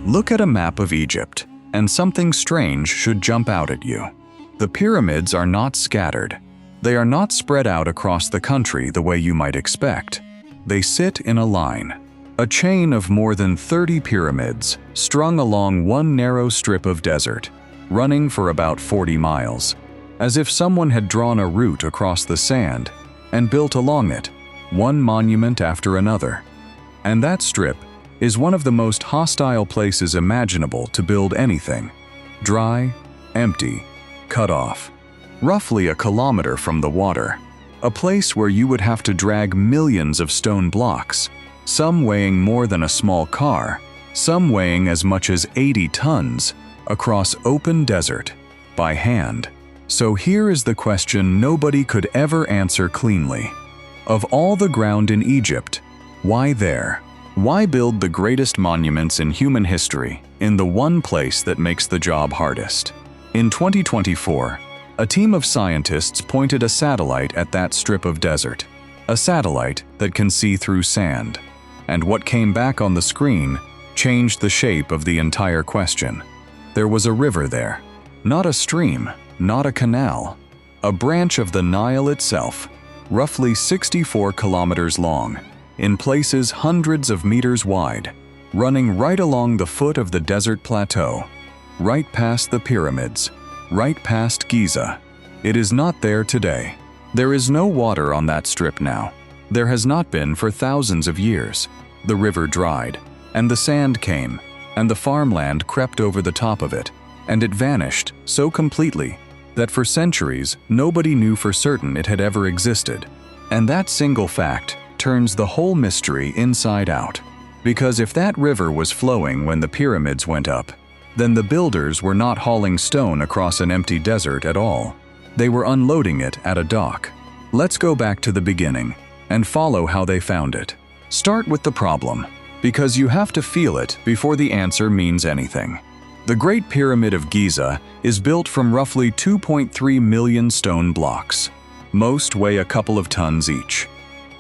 Look at a map of Egypt, and something strange should jump out at you. The pyramids are not scattered. They are not spread out across the country the way you might expect. They sit in a line, a chain of more than 30 pyramids strung along one narrow strip of desert, running for about 40 miles, as if someone had drawn a route across the sand and built along it, one monument after another. And that strip is one of the most hostile places imaginable to build anything. Dry, empty, cut off. Roughly a kilometer from the water. A place where you would have to drag millions of stone blocks, some weighing more than a small car, some weighing as much as 80 tons, across open desert, by hand. So here is the question nobody could ever answer cleanly. Of all the ground in Egypt, why there? Why build the greatest monuments in human history in the one place that makes the job hardest? In 2024, a team of scientists pointed a satellite at that strip of desert, a satellite that can see through sand. And what came back on the screen changed the shape of the entire question. There was a river there, not a stream, not a canal, a branch of the Nile itself, roughly 64 kilometers long, in places hundreds of meters wide, running right along the foot of the desert plateau, right past the pyramids, right past Giza. It is not there today. There is no water on that strip now. There has not been for thousands of years. The river dried, and the sand came, and the farmland crept over the top of it, and it vanished so completely that for centuries nobody knew for certain it had ever existed. And that single fact turns the whole mystery inside out. Because if that river was flowing when the pyramids went up, then the builders were not hauling stone across an empty desert at all. They were unloading it at a dock. Let's go back to the beginning and follow how they found it. Start with the problem, because you have to feel it before the answer means anything. The Great Pyramid of Giza is built from roughly 2.3 million stone blocks. Most weigh a couple of tons each.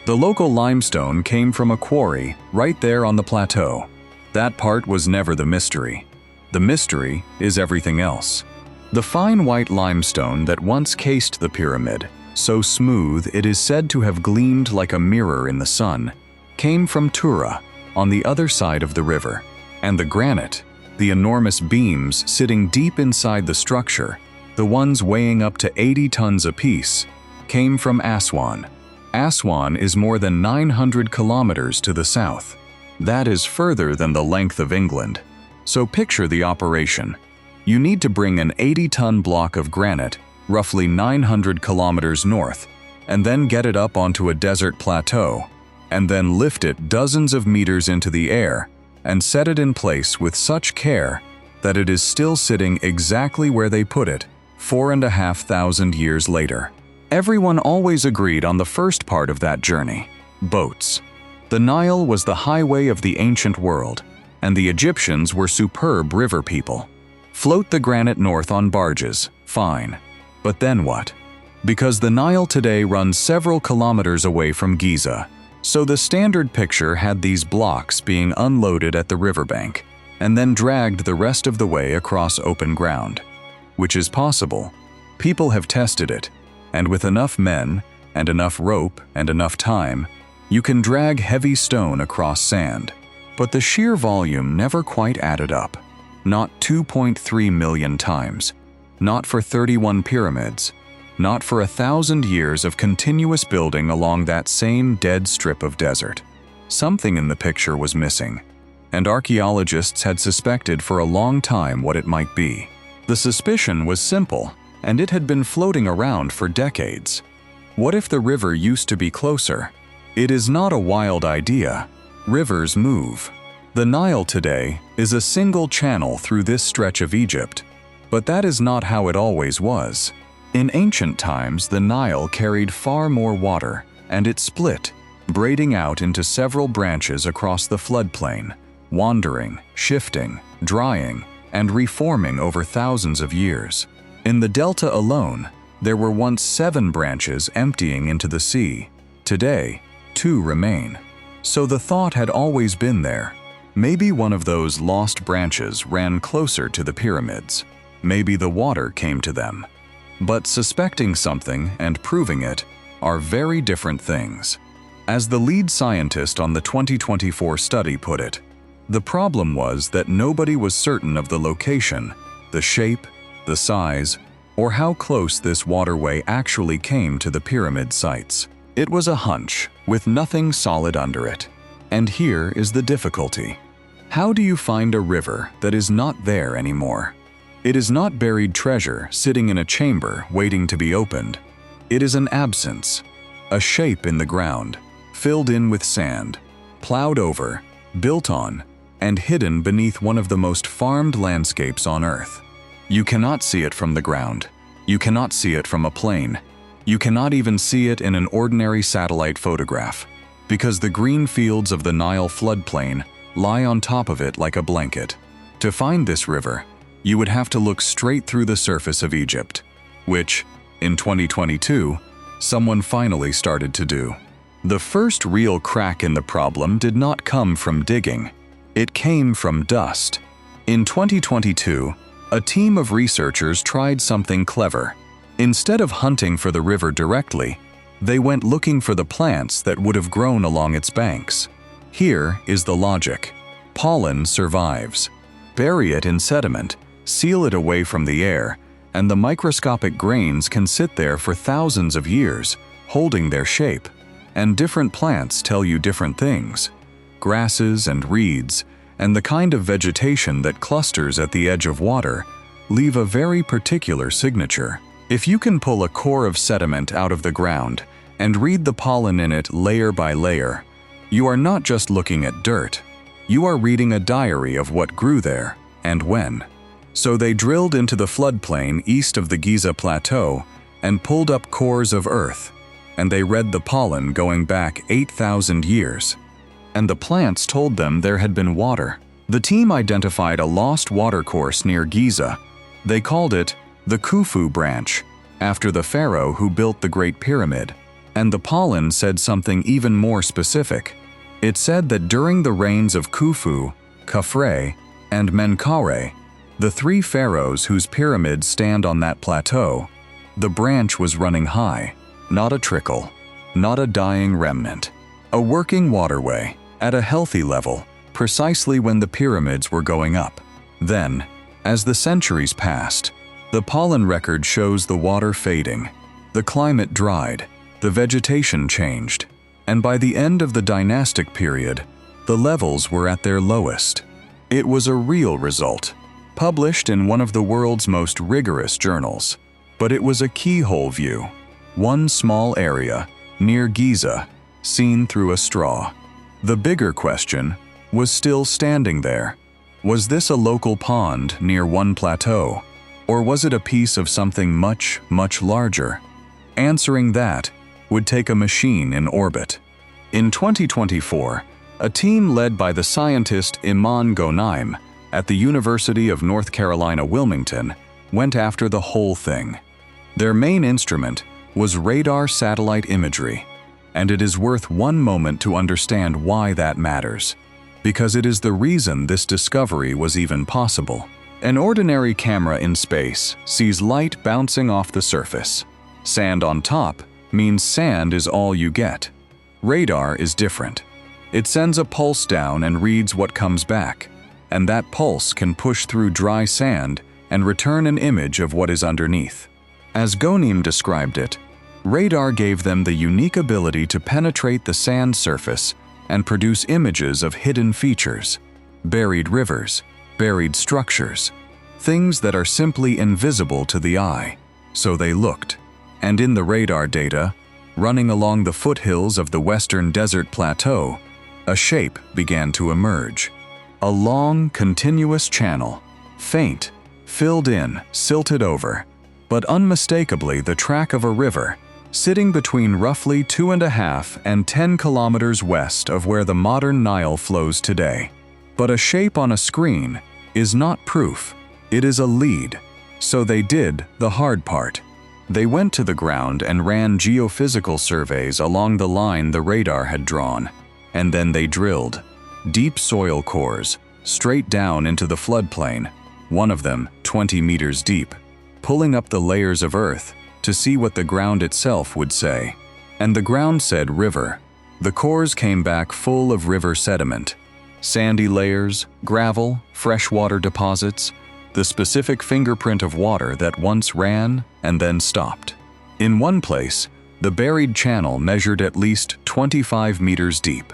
The local limestone came from a quarry right there on the plateau. That part was never the mystery. The mystery is everything else. The fine white limestone that once cased the pyramid, so smooth it is said to have gleamed like a mirror in the sun, came from Tura, on the other side of the river. And the granite, the enormous beams sitting deep inside the structure, the ones weighing up to 80 tons apiece, came from Aswan. Aswan is more than 900 kilometers to the south. That is further than the length of England. So picture the operation. You need to bring an 80-ton block of granite, roughly 900 kilometers north, and then get it up onto a desert plateau, and then lift it dozens of meters into the air and set it in place with such care that it is still sitting exactly where they put it 4,500 years later. Everyone always agreed on the first part of that journey: boats. The Nile was the highway of the ancient world, and the Egyptians were superb river people. Float the granite north on barges, fine. But then what? Because the Nile today runs several kilometers away from Giza, so the standard picture had these blocks being unloaded at the riverbank and then dragged the rest of the way across open ground. Which is possible. People have tested it, and with enough men, and enough rope, and enough time, you can drag heavy stone across sand. But the sheer volume never quite added up. Not 2.3 million times. Not for 31 pyramids. Not for 1,000 years of continuous building along that same dead strip of desert. Something in the picture was missing, and archaeologists had suspected for a long time what it might be. The suspicion was simple, and it had been floating around for decades. What if the river used to be closer? It is not a wild idea. Rivers move. The Nile today is a single channel through this stretch of Egypt, but that is not how it always was. In ancient times, the Nile carried far more water, and it split, braiding out into several branches across the floodplain, wandering, shifting, drying, and reforming over thousands of years. In the delta alone, there were once 7 branches emptying into the sea. Today, 2 remain. So the thought had always been there. Maybe one of those lost branches ran closer to the pyramids. Maybe the water came to them. But suspecting something and proving it are very different things. As the lead scientist on the 2024 study put it, the problem was that nobody was certain of the location, the shape, the size, or how close this waterway actually came to the pyramid sites. It was a hunch, with nothing solid under it. And here is the difficulty. How do you find a river that is not there anymore? It is not buried treasure sitting in a chamber waiting to be opened. It is an absence, a shape in the ground, filled in with sand, plowed over, built on, and hidden beneath one of the most farmed landscapes on Earth. You cannot see it from the ground. You cannot see it from a plane. You cannot even see it in an ordinary satellite photograph, because the green fields of the Nile floodplain lie on top of it like a blanket. To find this river, you would have to look straight through the surface of Egypt, which, in 2022, someone finally started to do. The first real crack in the problem did not come from digging. It came from dust. In 2022, a team of researchers tried something clever. Instead of hunting for the river directly, they went looking for the plants that would have grown along its banks. Here is the logic. Pollen survives. Bury it in sediment, seal it away from the air, and the microscopic grains can sit there for thousands of years, holding their shape. And different plants tell you different things. Grasses and reeds, and the kind of vegetation that clusters at the edge of water, leave a very particular signature. If you can pull a core of sediment out of the ground and read the pollen in it layer by layer, you are not just looking at dirt. You are reading a diary of what grew there and when. So they drilled into the floodplain east of the Giza Plateau and pulled up cores of earth, and they read the pollen going back 8,000 years. And the plants told them there had been water. The team identified a lost watercourse near Giza. They called it the Khufu branch, after the pharaoh who built the Great Pyramid. And the pollen said something even more specific. It said that during the reigns of Khufu, Khafre, and Menkaure, the three pharaohs whose pyramids stand on that plateau, the branch was running high, not a trickle, not a dying remnant. A working waterway, at a healthy level, precisely when the pyramids were going up. Then, as the centuries passed, the pollen record shows the water fading, the climate dried, the vegetation changed, and by the end of the dynastic period, the levels were at their lowest. It was a real result, published in one of the world's most rigorous journals, but it was a keyhole view, one small area, near Giza, seen through a straw. The bigger question was still standing there. Was this a local pond near one plateau, or was it a piece of something much, much larger? Answering that would take a machine in orbit. In 2024, a team led by the scientist Iman Ghonaim at the University of North Carolina, Wilmington, went after the whole thing. Their main instrument was radar satellite imagery, and it is worth one moment to understand why that matters, because it is the reason this discovery was even possible. An ordinary camera in space sees light bouncing off the surface. Sand on top means sand is all you get. Radar is different. It sends a pulse down and reads what comes back, and that pulse can push through dry sand and return an image of what is underneath. As Ghonaim described it, radar gave them the unique ability to penetrate the sand surface and produce images of hidden features, buried rivers, buried structures, things that are simply invisible to the eye. So they looked, and in the radar data, running along the foothills of the western desert plateau, a shape began to emerge. A long, continuous channel, faint, filled in, silted over, but unmistakably the track of a river, sitting between roughly 2.5 and 10 kilometers west of where the modern Nile flows today. But a shape on a screen is not proof, it is a lead. So they did the hard part. They went to the ground and ran geophysical surveys along the line the radar had drawn, and then they drilled. deep soil cores, straight down into the floodplain, one of them 20 meters deep, pulling up the layers of earth to see what the ground itself would say. And the ground said river. The cores came back full of river sediment, sandy layers, gravel, freshwater deposits, the specific fingerprint of water that once ran and then stopped. In one place, the buried channel measured at least 25 meters deep,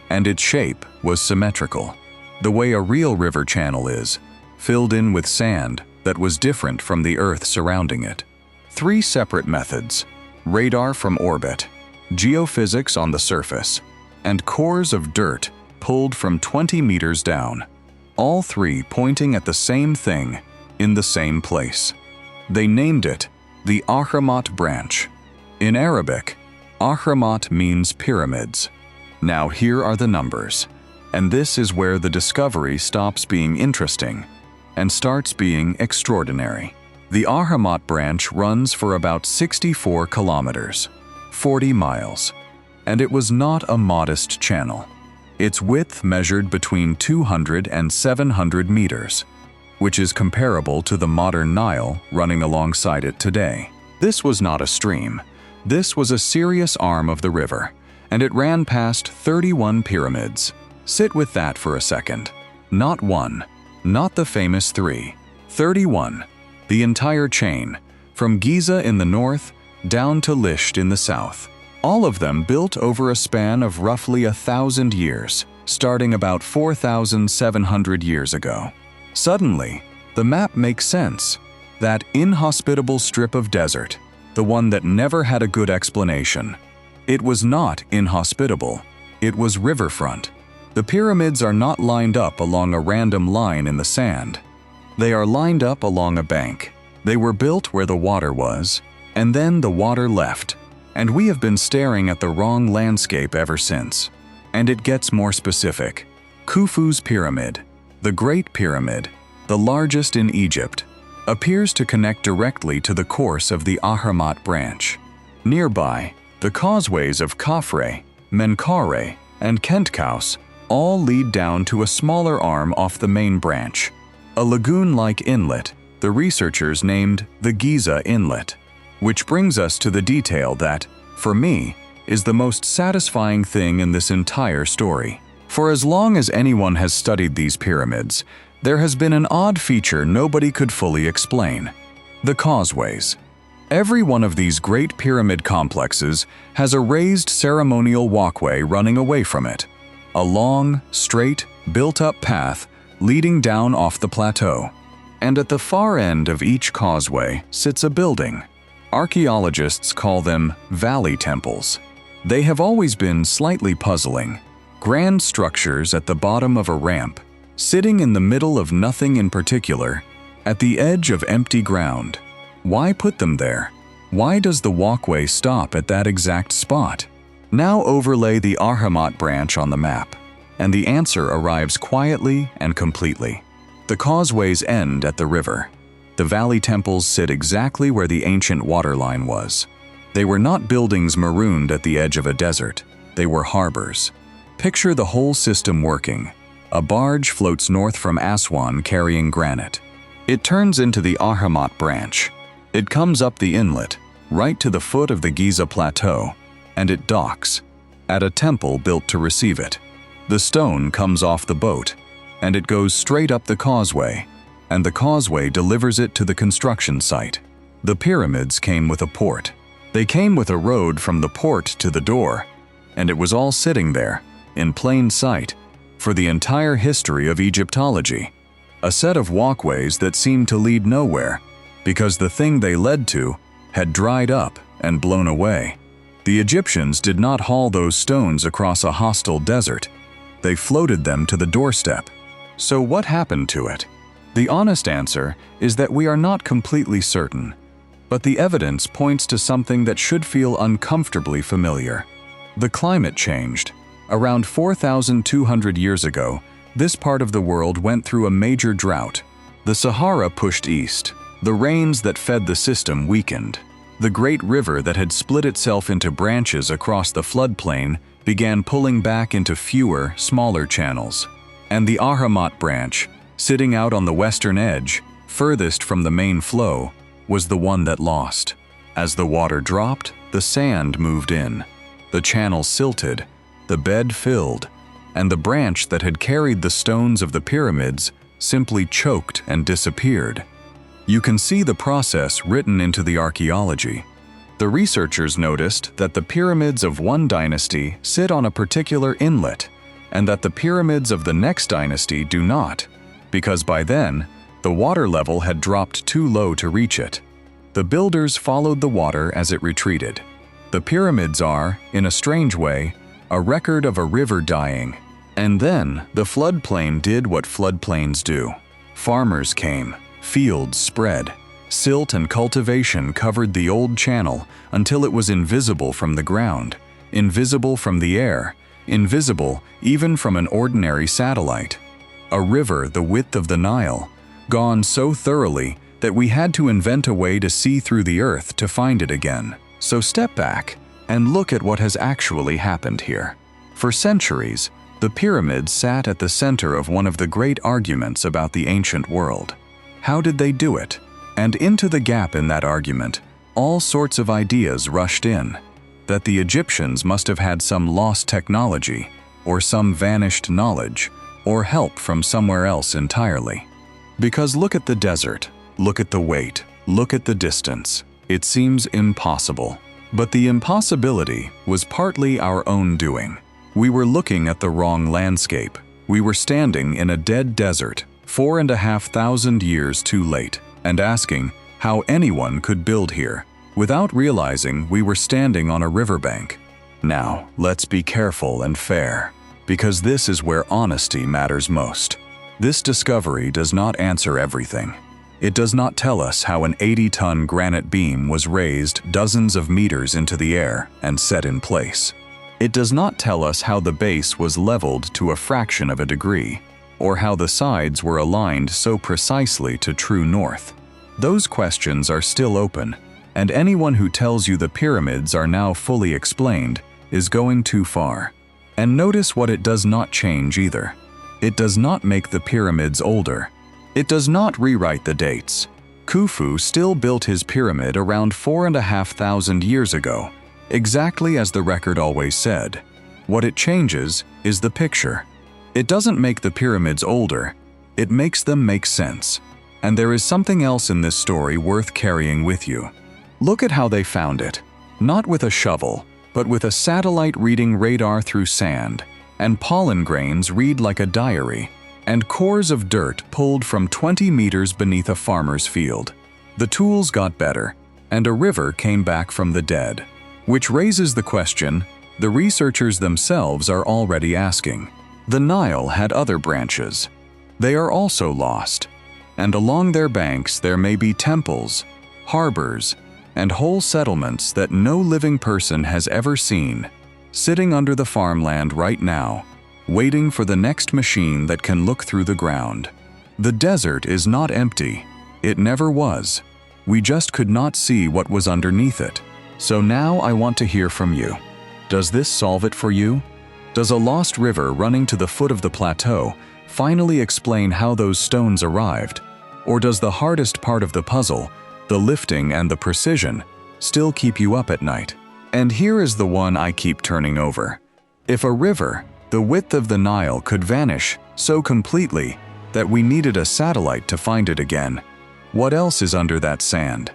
and its shape was symmetrical, the way a real river channel is, filled in with sand that was different from the earth surrounding it. 3 separate methods: radar from orbit, geophysics on the surface, and cores of dirt pulled from 20 meters down, all 3 pointing at the same thing in the same place. They named it the Ahramat Branch. In Arabic, Ahramat means pyramids. Now here are the numbers, and this is where the discovery stops being interesting and starts being extraordinary. The Ahramat Branch runs for about 64 kilometers, 40 miles, and it was not a modest channel. Its width measured between 200 and 700 meters, which is comparable to the modern Nile running alongside it today. This was not a stream. This was a serious arm of the river, and it ran past 31 pyramids. Sit with that for a second. Not one, not the famous 3, 31. The entire chain, from Giza in the north down to Lisht in the south. All of them built over a span of roughly 1,000 years, starting about 4,700 years ago. Suddenly, the map makes sense. That inhospitable strip of desert, the one that never had a good explanation. It was not inhospitable. It was riverfront. The pyramids are not lined up along a random line in the sand. They are lined up along a bank. They were built where the water was, and then the water left. And we have been staring at the wrong landscape ever since. And it gets more specific. Khufu's pyramid, the Great Pyramid, the largest in Egypt, appears to connect directly to the course of the Ahramat Branch. Nearby, the causeways of Khafre, Menkaure, and Kentkaus all lead down to a smaller arm off the main branch, a lagoon-like inlet the researchers named the Giza Inlet. Which brings us to the detail that, for me, is the most satisfying thing in this entire story. For as long as anyone has studied these pyramids, there has been an odd feature nobody could fully explain: the causeways. Every one of these great pyramid complexes has a raised ceremonial walkway running away from it. A long, straight, built-up path leading down off the plateau. And at the far end of each causeway sits a building. Archaeologists call them valley temples. They have always been slightly puzzling. Grand structures at the bottom of a ramp, sitting in the middle of nothing in particular, at the edge of empty ground. Why put them there? Why does the walkway stop at that exact spot? Now overlay the Ahramat Branch on the map, and the answer arrives quietly and completely. The causeways end at the river. The valley temples sit exactly where the ancient waterline was. They were not buildings marooned at the edge of a desert. They were harbors. Picture the whole system working. A barge floats north from Aswan carrying granite. It turns into the Ahramat Branch. It comes up the inlet, right to the foot of the Giza Plateau, and it docks at a temple built to receive it. The stone comes off the boat, and it goes straight up the causeway, and the causeway delivers it to the construction site. The pyramids came with a port. They came with a road from the port to the door, and it was all sitting there, in plain sight, for the entire history of Egyptology. A set of walkways that seemed to lead nowhere, because the thing they led to had dried up and blown away. The Egyptians did not haul those stones across a hostile desert. They floated them to the doorstep. So what happened to it? The honest answer is that we are not completely certain, but the evidence points to something that should feel uncomfortably familiar. The climate changed. Around 4,200 years ago, this part of the world went through a major drought. The Sahara pushed east. The rains that fed the system weakened. The great river that had split itself into branches across the floodplain began pulling back into fewer, smaller channels. And the Ahramat Branch, sitting out on the western edge, furthest from the main flow, was the one that lost. As the water dropped, the sand moved in. The channel silted, the bed filled, and the branch that had carried the stones of the pyramids simply choked and disappeared. You can see the process written into the archaeology. The researchers noticed that the pyramids of one dynasty sit on a particular inlet, and that the pyramids of the next dynasty do not, because by then, the water level had dropped too low to reach it. The builders followed the water as it retreated. The pyramids are, in a strange way, a record of a river dying. And then, the floodplain did what floodplains do. Farmers came, fields spread. Silt and cultivation covered the old channel until it was invisible from the ground, invisible from the air, invisible even from an ordinary satellite. A river the width of the Nile, gone so thoroughly that we had to invent a way to see through the earth to find it again. So step back and look at what has actually happened here. For centuries, the pyramids sat at the center of one of the great arguments about the ancient world. How did they do it? And into the gap in that argument, all sorts of ideas rushed in. That the Egyptians must have had some lost technology, or some vanished knowledge, or help from somewhere else entirely. Because look at the desert, look at the weight, look at the distance. It seems impossible. But the impossibility was partly our own doing. We were looking at the wrong landscape. We were standing in a dead desert, 4,500 years too late, and asking how anyone could build here, without realizing we were standing on a riverbank. Now, let's be careful and fair, because this is where honesty matters most. This discovery does not answer everything. It does not tell us how an 80-ton granite beam was raised dozens of meters into the air and set in place. It does not tell us how the base was leveled to a fraction of a degree, or how the sides were aligned so precisely to true north. Those questions are still open, and anyone who tells you the pyramids are now fully explained is going too far. And notice what it does not change either. It does not make the pyramids older. It does not rewrite the dates. Khufu still built his pyramid around 4,500 years ago, exactly as the record always said. What it changes is the picture. It doesn't make the pyramids older, it makes them make sense. And there is something else in this story worth carrying with you. Look at how they found it. Not with a shovel, but with a satellite reading radar through sand, and pollen grains read like a diary, and cores of dirt pulled from 20 meters beneath a farmer's field. The tools got better, and a river came back from the dead. Which raises the question the researchers themselves are already asking. The Nile had other branches. They are also lost, and along their banks there may be temples, harbors, and whole settlements that no living person has ever seen, sitting under the farmland right now, waiting for the next machine that can look through the ground. The desert is not empty. It never was. We just could not see what was underneath it. So now I want to hear from you. Does this solve it for you? Does a lost river running to the foot of the plateau finally explain how those stones arrived? Or does the hardest part of the puzzle, the lifting and the precision, still keep you up at night? And here is the one I keep turning over. If a river, the width of the Nile, could vanish so completely that we needed a satellite to find it again, what else is under that sand?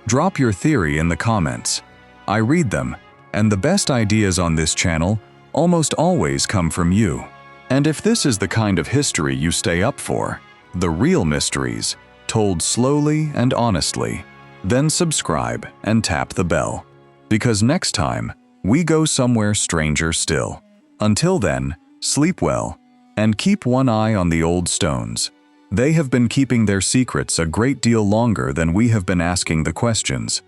Drop your theory in the comments. I read them, and the best ideas on this channel almost always come from you. And if this is the kind of history you stay up for, the real mysteries, told slowly and honestly, then subscribe and tap the bell. Because next time, we go somewhere stranger still. Until then, sleep well, and keep one eye on the old stones. They have been keeping their secrets a great deal longer than we have been asking the questions.